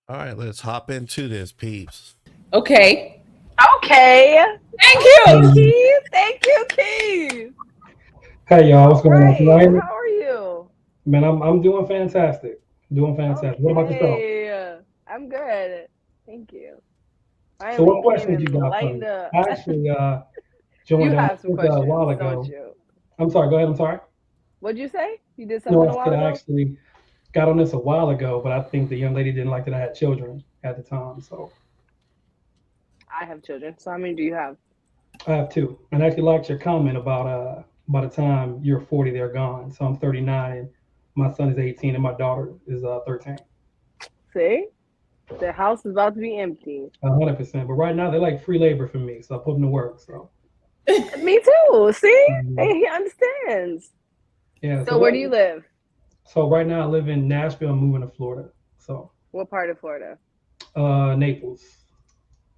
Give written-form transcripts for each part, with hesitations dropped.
All right, let's hop into this, peeps. Okay. Okay. Thank Okay, you. Keith. Thank you, Keith. Hey y'all, what's All going on? Can y'all right. hear me? How are you? Man, I'm doing fantastic. Doing fantastic. What about yourself? Okay. I'm good. Thank you. So Finally what came questions you and got for me? lightened up. I actually You joined I have some think a while questions, don't ago. you? I'm sorry, go ahead, I'm sorry. What'd you say? You did No, something a I while said I ago? actually got on this a while ago, but I think the young lady didn't like that I had children at the time. So I have children. So how many do you have? I have two. And I actually liked your comment about by the time you're 40, they're gone. So I'm 39 and my son is 18 and my daughter is 13. See? The house is about to be empty. 100%. But right now they're like free labor for me, so I put them to work. So Me too. See? mhm. He understands. Yeah. So So where what? do you live? So right now I live in Nashville. I'm moving to Florida. So What part of Florida? Naples.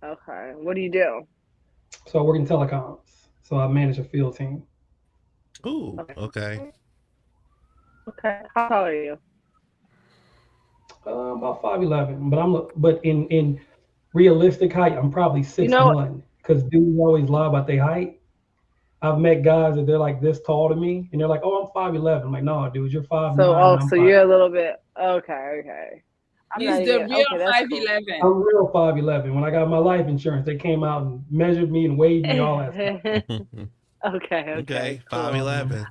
Okay. What do you do? So I work in telecoms. So I manage a field team. Ooh, Okay. okay. Okay. How tall are you? About 5'11", but in realistic height, I'm probably You six know, one. Cause dudes always lie about their height. I've met guys that they're like this tall to me, and they're like, "Oh, I'm 5'11". I'm like, "No, dude, you're 5'9", and I'm so five. you're a little bit okay, okay. I'm He's not the even real okay, that's cool. 5'11". I'm real 5'11". When I got my life insurance, they came out and measured me and weighed me, all that stuff. Okay, okay, Okay, cool. 5'11".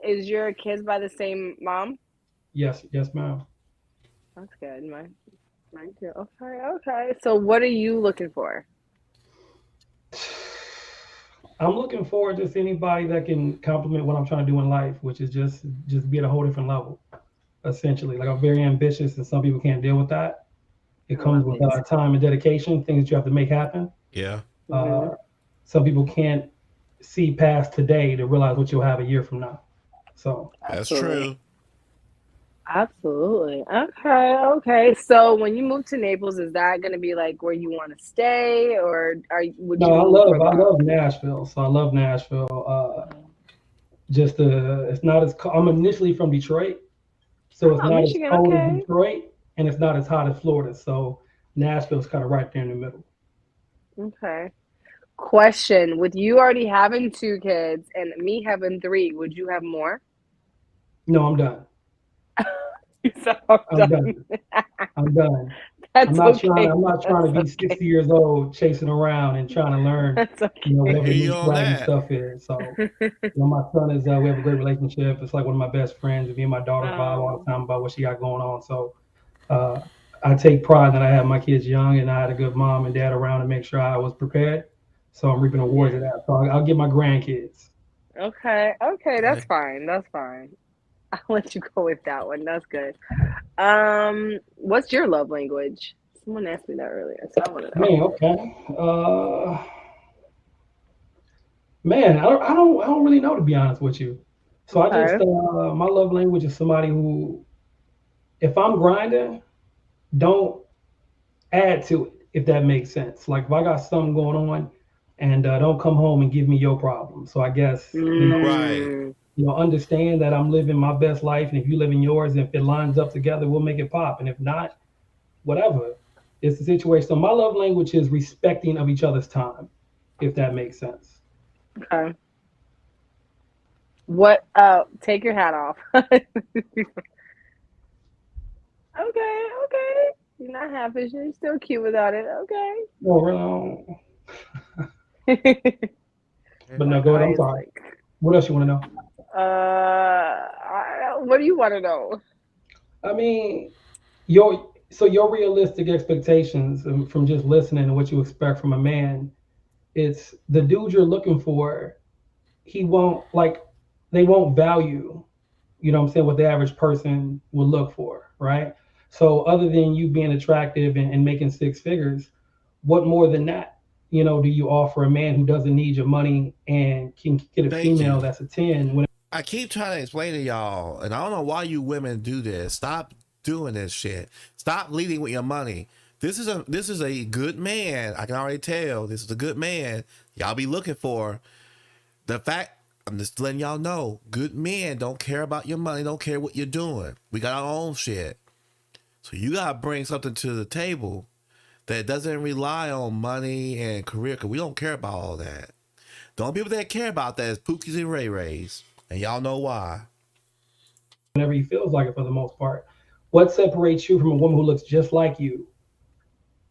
Is your kids by the same mom? Yes, yes, ma'am. That's good. Mine too. Okay, okay. So what are you looking for? I'm looking forward to anybody that can complement what I'm trying to do in life, which is just be at a whole different level. Essentially, like I'm very ambitious, and some people can't deal with that. It I comes love with these. time and dedication, things that you have to make happen. Yeah, Uh, Hmm. some people can't see past today to realize what you'll have a year from now. So that's Absolutely. true. Absolutely. Okay, okay. So when you move to Naples, is that gonna be like where you want to stay, or would no, you I move for love I love? love Nashville. So I love Nashville. Just it's not as I'm initially from Detroit, so it's Oh, not as Michigan. cold as Okay. Detroit, and it's not as hot as Florida. So Nashville's kind of right there in the middle. Okay. Question: with you already having two kids and me having three, would you have more? No, I'm done. So I'm I'm done. done. I'm done. I'm That's not trying. okay. I'm not trying to That's be okay. 60 years old chasing around and trying to learn, That's I whatever hear okay. you new on swaggy that. stuff is. So, my son is. We have a great relationship. It's like one of my best friends. Me and my daughter vibe all Oh, the time about what she got going on. So, uh, I take pride that I have my kids young and I had a good mom and dad around to make sure I was prepared. So I'm reaping rewards of yeah. that. So I'll get my grandkids. Okay. Okay. That's Okay. fine. That's fine. I'll let you go with that one. That's good. What's your love language? Someone asked me that earlier, so I want to know. Man, okay. Man, I don't really know to be honest with you. So I just Okay. my love language is somebody who, if I'm grinding, don't add to it, if that makes sense. Like if I got something going on, and don't come home and give me your problem. So I guess Right. understand that I'm living my best life, and if you live in yours, and if it lines up together, we'll make it pop. And if not, whatever. It's the situation. So my love language is respecting of each other's time, if that makes sense. Okay. What? Take your hat off. Okay, okay. You're not half You're still cute without it. No, really, Okay. but Okay. no, My go ahead. I'm eyes sorry. like. What else you want to know? What do you want to know? I mean, your realistic expectations from just listening and what you expect from a man, it's the dude you're looking for. He won't like they won't value, what I'm saying, what the average person would look for, right? So other than you being attractive and making six figures, what more than that, do you offer a man who doesn't need your money and can get a Thank female you. that's a 10 when I keep trying to explain to y'all, and I don't know why you women do this. Stop doing this shit. Stop leading with your money. This is a good man. I can already tell this is a good man. Y'all be looking for the fact. I'm just letting y'all know. Good men don't care about your money. Don't care what you're doing. We got our own shit. So you gotta bring something to the table that doesn't rely on money and career, because we don't care about all that. The only people that care about that is Pookies and Ray Rays, and y'all know why. Whenever he feels like it, for the most part. What separates you from a woman who looks just like you,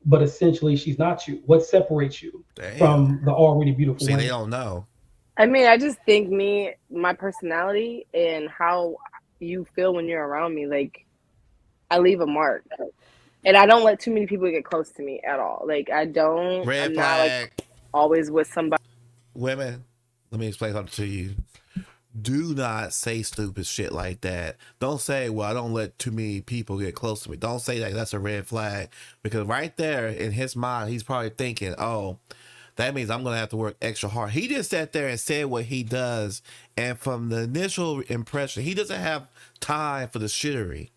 but essentially she's not you? What separates you Damn. from the already beautiful See, they women? don't know. I mean, I just think my personality and how you feel when you're around me, like I leave a mark. And I don't let too many people get close to me at all. Like Red I'm not like flag. always with somebody. Women, let me explain something to you. Do not say stupid shit like that. Don't say, well, I don't let too many people get close to me. Don't say that. That's a red flag. Because right there in his mind, he's probably thinking, oh, that means I'm going to have to work extra hard. He just sat there and said what he does. And from the initial impression, he doesn't have time for the shittery.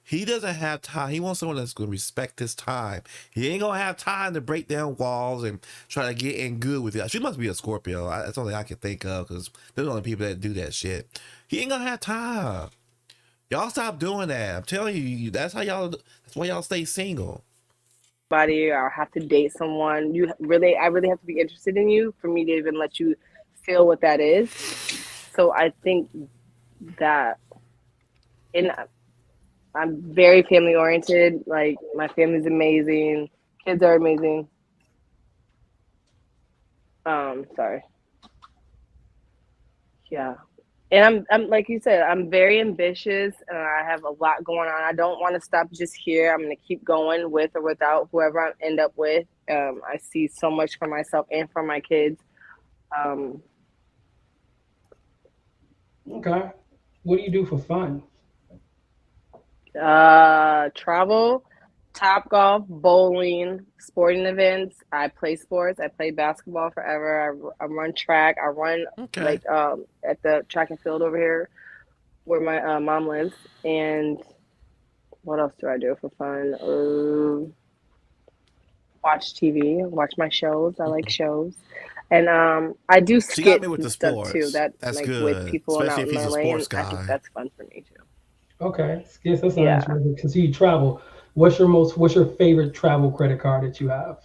He doesn't have time. He wants someone that's going to respect his time. He ain't going to have time to break down walls and try to get in good with you. She must be a Scorpio. That's the only I can think of, because they're the only people that do that shit. He ain't going to have time. Y'all stop doing that. I'm telling you, that's why y'all stay single. Or have to date someone. I really have to be interested in you for me to even let you feel what that is. So I think that, and I'm very family oriented. Like my family's amazing, kids are amazing. Sorry. Yeah. And I'm like you said, I'm very ambitious and I have a lot going on. I don't want to stop just here. I'm going to keep going with or without whoever I end up with. I see so much for myself and for my kids. Um, Okay. What do you do for fun? Travel, top golf, bowling, sporting events. I play sports. I played basketball forever. I run track. I run Okay. like at the track and field over here where my mom lives. And what else do I do for fun? Watch TV, watch my shows. I like shows. And I do She got me skits with and the stuff too. sports. That That's like with good. people and Especially out if in he's a LA, sports and I think guy. that's fun for me too. Okay. Yes, that's not Yeah, interesting. Because you travel. What's your favorite travel credit card that you have?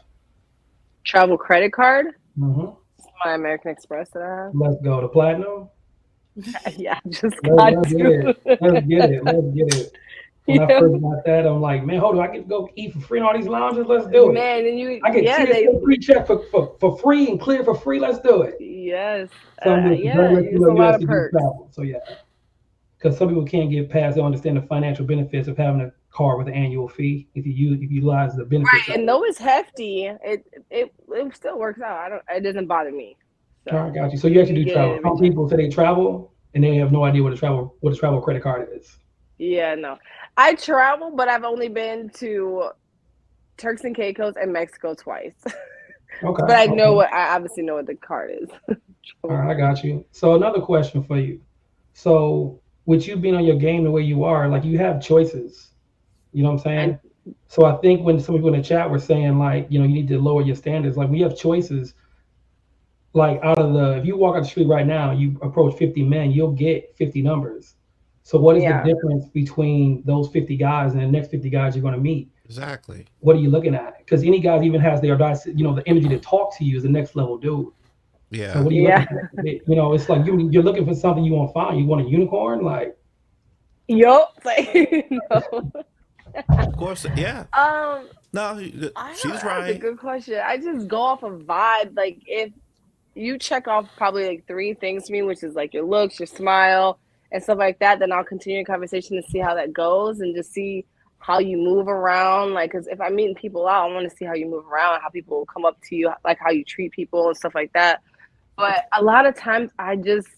travel credit card. Hmm. My American Express that I have. Let's go to platinum. Yeah, I just got Let's get it. to. Let's get it. Let's get it. When I Yeah, first got that, I'm like, man, hold on, I get to go eat for free in all these lounges. Let's do it. man, and I get TSA they, pre-check for free and clear for free. Let's do it. yes, So I'm just trying yeah, to let you it's know a you lot of actually do perks. travel. So yeah, because some people can't get past. They don't understand the financial benefits of having a car with an annual fee. If you utilize the benefits Right, of and it. though it's hefty, it still works out. I don't, it doesn't bother me. All right, So got you. So you you actually do get it travel. every Some time. people say they travel and they have no idea what a travel credit card is. Yeah, no, I travel, but I've only been to Turks and Caicos and Mexico twice. Okay, But okay. I obviously know what the card is. All Travel right, I card. got you. So another question for you. So with you being on your game the way you are, like you have choices. You know what I'm And saying? So I think when some people in the chat were saying like, you need to lower your standards, like we have choices. Like out of the, if you walk out the street right now, you approach 50 men, you'll get 50 numbers. So what is the yeah, difference between those 50 guys and the next 50 guys you're going to meet? Exactly. What are you looking at? Because any guy even has the audacity, the energy to talk to you is the next level dude. So Yeah. what are you looking yeah. for? It's like you're looking for something you won't find. You want a unicorn, like Yup. Like, no. Of course. Yeah. Um, No, I she's don't. That's a right. good question. I just go off of vibe. Like, if you check off probably like three things to me, which is like your looks, your smile, and stuff like that, then I'll continue a conversation to see how that goes and just see how you move around. Like, because if I'm meeting people out, I want to see how you move around, how people come up to you, like how you treat people and stuff like that. But a lot of times, I just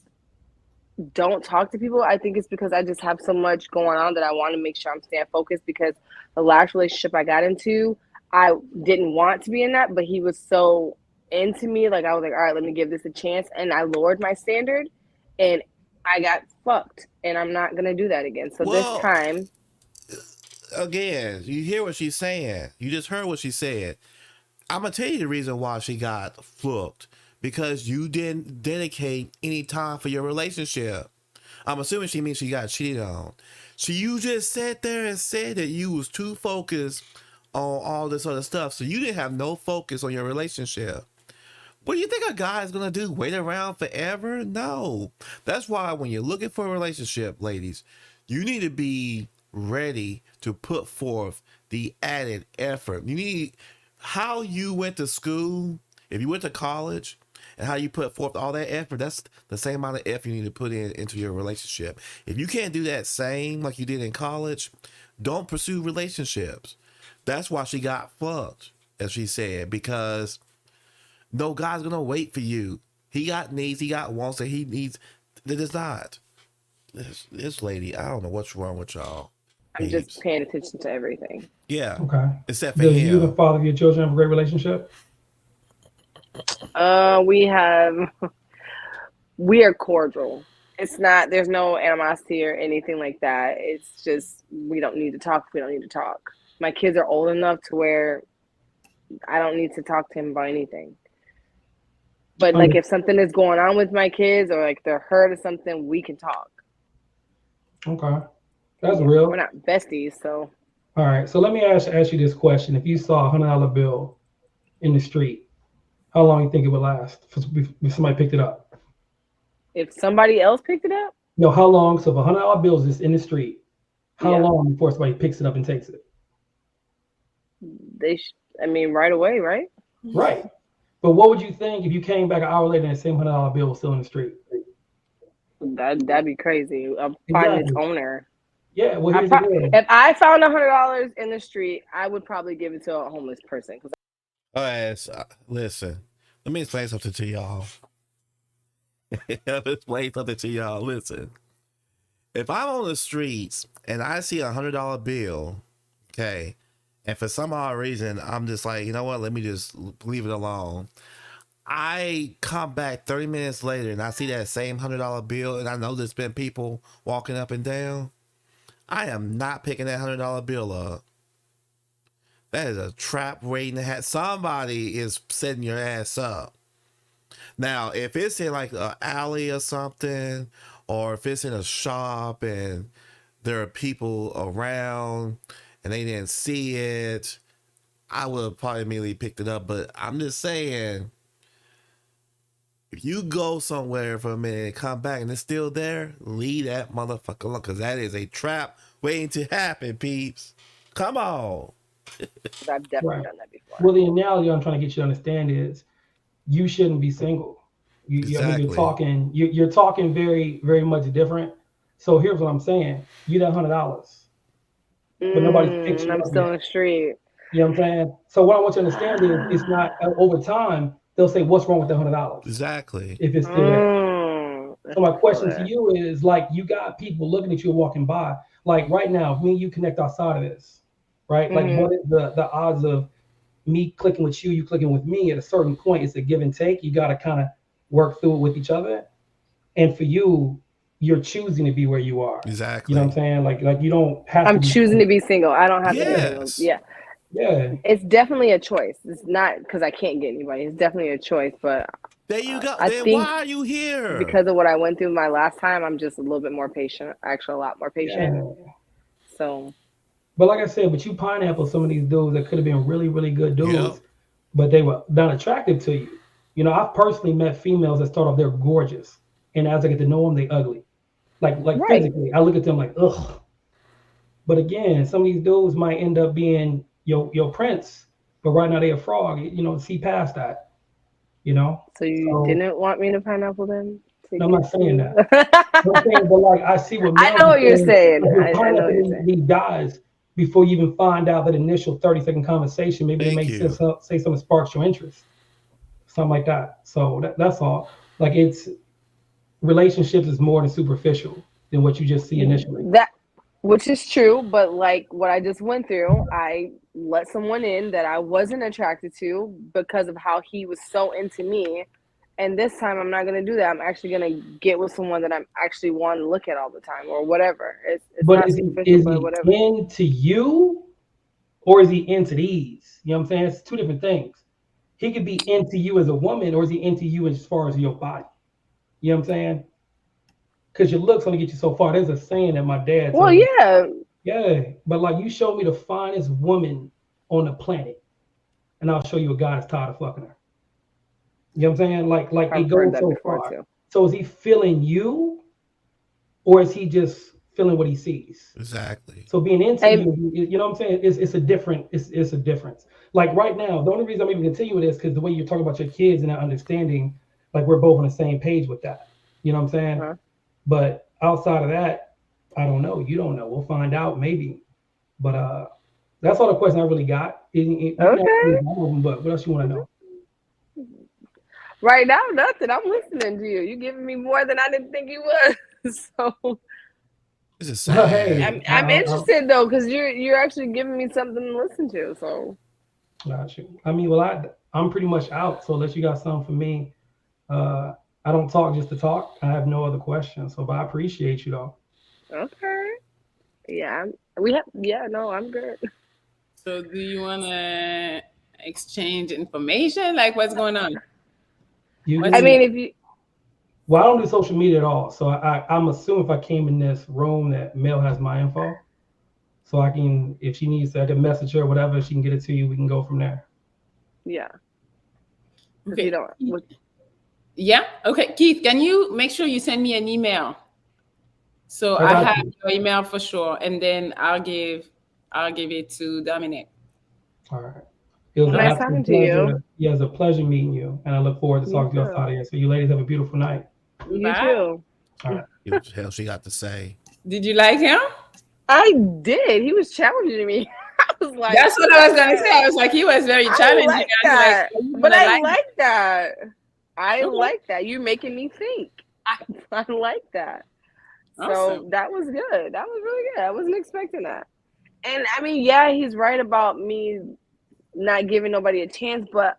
don't talk to people. I think it's because I just have so much going on that I want to make sure I'm staying focused because the last relationship I got into, I didn't want to be in that, but he was so into me. Like, I was like, all right, let me give this a chance. And I lowered my standard and I got fucked. And I'm not going to do that again. So this Well, time, again, you hear what she's saying. You just heard what she said. I'm gonna tell you the reason why she got flubbed, because you didn't dedicate any time for your relationship. I'm assuming she means she got cheated on. So you just sat there and said that you was too focused on all this other stuff. So you didn't have no focus on your relationship. What do you think a guy is gonna do? Wait around forever? No. That's why when you're looking for a relationship, ladies, you need to be ready to put forth the added effort. You need how you went to school, if you went to college, and how you put forth all that effort, that's the same amount of effort you need to put into your relationship. If you can't do that same like you did in college, don't pursue relationships. That's why she got fucked, as she said, because no guy's gonna wait for you. He got needs, he got wants that he needs. That is not. This lady, I don't know what's wrong with y'all. I'm just Babes. paying attention to everything. Yeah. Okay. Except for Does you and the him. father of your children have a great relationship? We are cordial. It's not, there's no animosity or anything like that. It's just, we don't need to talk if we don't need to talk. My kids are old enough to where I don't need to talk to him about anything. But like if something is going on with my kids or like they're hurt or something, we can talk. Okay. That's real. We're not besties, so. All right. So let me ask you this question. If you saw $100 bill in the street, how long do you think it would last if somebody picked it up? If somebody else picked it up? No, how long? So if $100 bill is just in the street, how long before somebody picks it up and takes it? Right away, right? Right. But what would you think if you came back an hour later and the same $100 bill was still in the street? That'd be crazy. I'm finding its owner. Yeah. Well, here's the deal. If I found $100 in the street, I would probably give it to a homeless person. All right, so, listen. Let me explain something to y'all. Listen. If I'm on the streets and I see $100 bill, okay, and for some odd reason I'm just like, you know what? Let me just leave it alone. I come back 30 minutes later and I see that same $100 bill, and I know there's been people walking up and down. I am not picking that $100 bill up. That is a trap waiting to have. Somebody is setting your ass up. Now, if it's in like an alley or something, or if it's in a shop and there are people around and they didn't see it, I would have probably immediately picked it up. But I'm just saying, if you go somewhere for a minute and come back and it's still there, leave that motherfucker alone, because that is a trap waiting to happen, peeps. Come on. I've definitely done that before. Well, the analogy I'm trying to get you to understand is you shouldn't be single. Exactly. You're talking very, very much different. So here's what I'm saying. You got $100, but nobody's picked you up. I'm still in the street. You know what I'm saying? So what I want you to understand is it's not over time. They'll say, what's wrong with the $100? Exactly. If it's still there. So my question to you is, like, you got people looking at you walking by. Like right now, if me and you connect outside of this, right? Like what is the odds of me clicking with you, you clicking with me? At a certain point, it's a give and take. You got to kind of work through it with each other. And for you, you're choosing to be where you are. Exactly. You know what I'm saying? Like you don't have I'm choosing to be single. I don't have to be single. Yeah. It's definitely a choice. It's not because I can't get anybody. It's definitely a choice. But there you go. I then think why are you here? Because of what I went through my last time, I'm just a little bit more patient. Actually, a lot more patient. Yeah. So. But like I said, but you pineapple some of these dudes that could have been really, really good dudes, but they were not attractive to you. You know, I've personally met females that start off, they're gorgeous, and as I get to know them, they ugly. Like physically, I look at them like, ugh. But again, some of these dudes might end up being your prince, but right now they're a frog. You know, see past that. You know. So you didn't want me to pineapple them? No, I'm not saying that. I'm saying, but like I see what I know what you're saying. I know what you're saying. These guys, before you even find out that initial 30-second conversation, maybe they may say something that sparks your interest, something like that. So that's all. Like it's relationships is more than superficial than what you just see initially. That, which is true, but like what I just went through, I let someone in that I wasn't attracted to because of how he was so into me. And this time I'm not going to do that. I'm actually going to get with someone that I'm actually want to look at all the time or whatever. It's but not is superficial, but whatever. He into you or is he into these? You know what I'm saying? It's two different things. He could be into you as a woman, or is he into you as far as your body? You know what I'm saying? because your looks only get you so far. There's a saying that my dad Well, told me. yeah. Yeah, but like you showed me the finest woman on the planet, and I'll show you a guy that's tired of fucking her. You know what I'm saying? Like it I've heard goes that so before far. too. So is he feeling you, or is he just feeling what he sees? Exactly. So being into Hey, you know what I'm saying? It's a different, it's a difference. Like right now, the only reason I'm even continuing this because the way you're talking about your kids and that understanding, like we're both on the same page with that. You know what I'm saying? uh, But outside of that, I don't know. You don't know. We'll find out maybe. But that's all the question I really got. You can ask me okay. all of them, but what else you want to know? Right now, nothing. I'm listening to you. You giving me more than I didn't think you was. So This is Well, sad. hey, I'm interested though, because you're actually giving me something to listen to. So got you. I mean, well, I'm pretty much out. So unless you got something for me, uh, I don't talk just to talk. I have no other questions. So, but I appreciate you though. okay. Yeah, we have. Yeah, no, I'm good. So do you want to exchange information? Like what's going on? You What's I can. mean, if you, Well, I don't do social media at all. So I'm assuming if I came in this room that Mel has my info. So I can, if she needs to, I can message her, whatever. She can get it to you. We can go from there. yeah, because you okay? don't. Yeah. Okay, Keith, can you make sure you send me an email? So I I got have you. your email for sure, and then I'll give it to Dominic. All right. It was an Nice absolute talking to you. pleasure. Yeah, it was a pleasure meeting you, and I look forward to You talking to you too. outside of here. So you ladies have a beautiful night. You Bye. too. All right. See what the hell she got to say. Did you like him? I did. He was challenging me. I was like, That's what I was gonna say. I was like, he was very I challenging. like I was like, that. are you But gonna I like like that. I it? Okay. like that. You're making me think. I like that. Awesome. So that was good. That was really good. I wasn't expecting that. And I mean, yeah, he's right about me not giving nobody a chance, but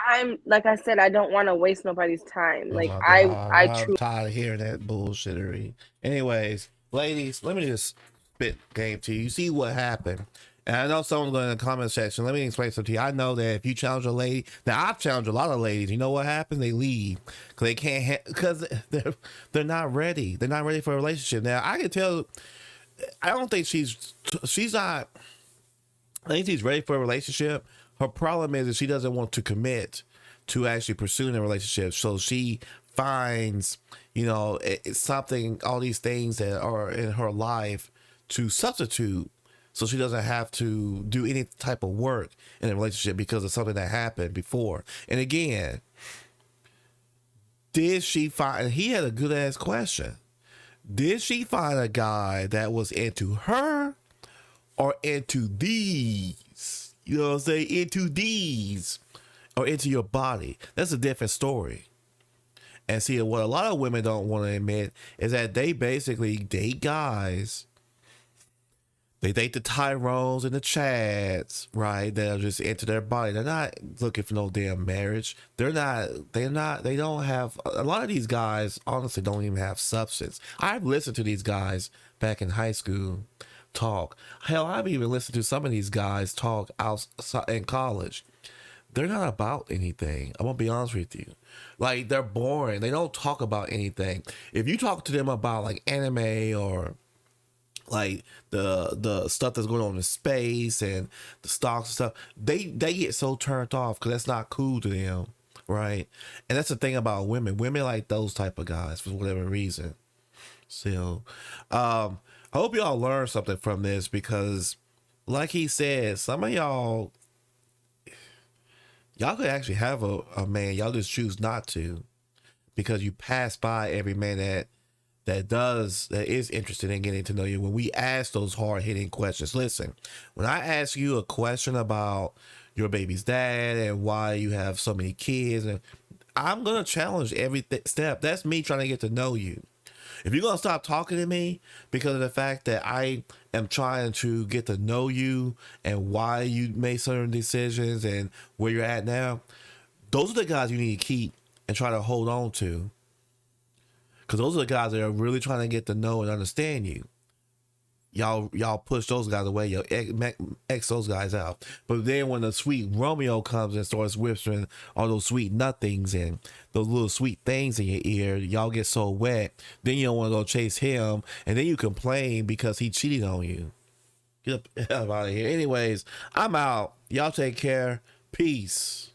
I'm like I said, I don't want to waste nobody's time. Oh Like my God. I I'm truly tired of hearing that bullshittery. Anyways, ladies, let me just spit game to you. You see what happened. And I know someone's going in the comment section. Let me explain something to you. I know that if you challenge a lady, now I've challenged a lot of ladies. You know what happens? They leave because they can't, because they're not ready. They're not ready for a relationship. Now I can tell. I don't think she's not. I think she's ready for a relationship. Her problem is that she doesn't want to commit to actually pursuing a relationship. So she finds, it's something, all these things that are in her life to substitute so she doesn't have to do any type of work in a relationship because of something that happened before. And again, did she find, he had a good ass question. Did she find a guy that was into her or into these? You know what I'm saying? Into these or into your body. That's a different story. And see, what a lot of women don't want to admit is that they basically date guys. They date the Tyrones and the Chads, right? They're just into their body. They're not looking for no damn marriage. They don't have, a lot of these guys honestly don't even have substance. I've listened to these guys back in high school talk. Hell, I've even listened to some of these guys talk outside in college. They're not about anything. I'm gonna be honest with you. Like, they're boring. They don't talk about anything. If you talk to them about like anime or like the stuff that's going on in space and the stocks and stuff, they get so turned off because that's not cool to them, right? And that's the thing about women. Women like those type of guys for whatever reason. So, I hope y'all learned something from this because, like he said, some of y'all could actually have a man. Y'all just choose not to because you pass by every man that is interested in getting to know you. When we ask those hard hitting questions, listen, when I ask you a question about your baby's dad and why you have so many kids, and I'm gonna challenge every step. That's me trying to get to know you. If you're gonna stop talking to me because of the fact that I am trying to get to know you and why you made certain decisions and where you're at now, those are the guys you need to keep and try to hold on to. Because those are the guys that are really trying to get to know and understand you. y'all push those guys away, y'all X those guys out. But then when the sweet Romeo comes and starts whispering all those sweet nothings and those little sweet things in your ear, y'all get so wet. Then you don't want to go chase him, and then you complain because he cheated on you. Get the hell out of here. Anyways, I'm out. Y'all take care. Peace.